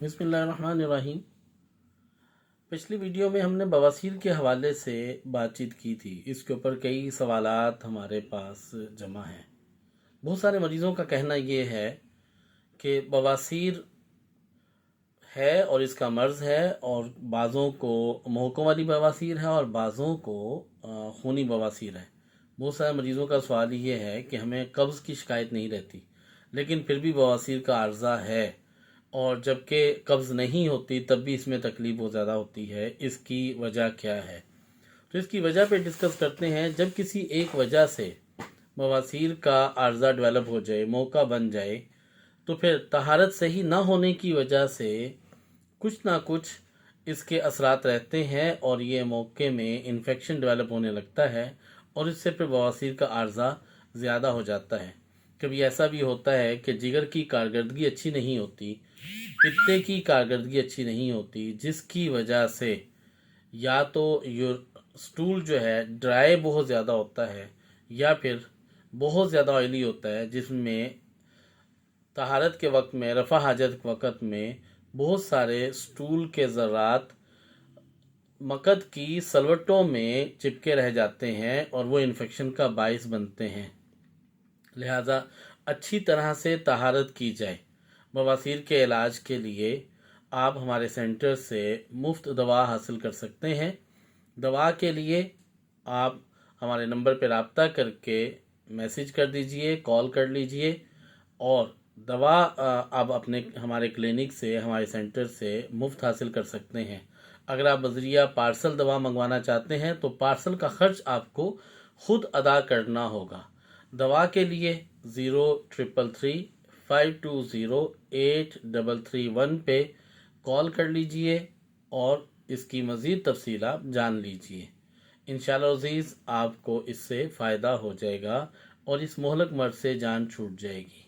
بسم اللہ الرحمن الرحیم۔ پچھلی ویڈیو میں ہم نے بواسیر کے حوالے سے بات چیت کی تھی۔ اس کے اوپر کئی سوالات ہمارے پاس جمع ہیں۔ بہت سارے مریضوں کا کہنا یہ ہے کہ بواسیر ہے اور اس کا مرض ہے، اور بعضوں کو محکم والی بواسیر ہے اور بعضوں کو خونی بواسیر ہے۔ بہت سارے مریضوں کا سوال یہ ہے کہ ہمیں قبض کی شکایت نہیں رہتی، لیکن پھر بھی بواسیر کا عرضہ ہے، اور جبکہ قبض نہیں ہوتی تب بھی اس میں تکلیف بہت زیادہ ہوتی ہے۔ اس کی وجہ کیا ہے؟ تو اس کی وجہ پہ ڈسکس کرتے ہیں۔ جب کسی ایک وجہ سے بواسیر کا عرضہ ڈیولپ ہو جائے، موقع بن جائے، تو پھر طہارت صحیح نہ ہونے کی وجہ سے کچھ نہ کچھ اس کے اثرات رہتے ہیں، اور یہ موقع میں انفیکشن ڈیولپ ہونے لگتا ہے، اور اس سے پھر بواسیر کا عرضہ زیادہ ہو جاتا ہے۔ کبھی ایسا بھی ہوتا ہے کہ جگر کی کارکردگی اچھی نہیں ہوتی، پتے کی کارکردگی اچھی نہیں ہوتی، جس کی وجہ سے یا تو سٹول جو ہے ڈرائی بہت زیادہ ہوتا ہے، یا پھر بہت زیادہ آئلی ہوتا ہے، جس میں طہارت کے وقت میں، رفع حاجت کے وقت میں بہت سارے سٹول کے ذرات مقد کی سلوٹوں میں چپکے رہ جاتے ہیں، اور وہ انفیکشن کا باعث بنتے ہیں۔ لہذا اچھی طرح سے طہارت کی جائے۔ بواسیر کے علاج کے لیے آپ ہمارے سینٹر سے مفت دوا حاصل کر سکتے ہیں۔ دوا کے لیے آپ ہمارے نمبر پہ رابطہ کر کے میسج کر دیجئے، کال کر لیجئے، اور دوا آپ ہمارے کلینک سے، ہمارے سینٹر سے مفت حاصل کر سکتے ہیں۔ اگر آپ بذریعہ پارسل دوا منگوانا چاہتے ہیں تو پارسل کا خرچ آپ کو خود ادا کرنا ہوگا۔ دوا کے لیے 0333520831 پہ کال کر لیجئے اور اس کی مزید تفصیلات جان لیجئے۔ انشاءاللہ عزیز آپ کو اس سے فائدہ ہو جائے گا، اور اس مہلک مرض سے جان چھوٹ جائے گی۔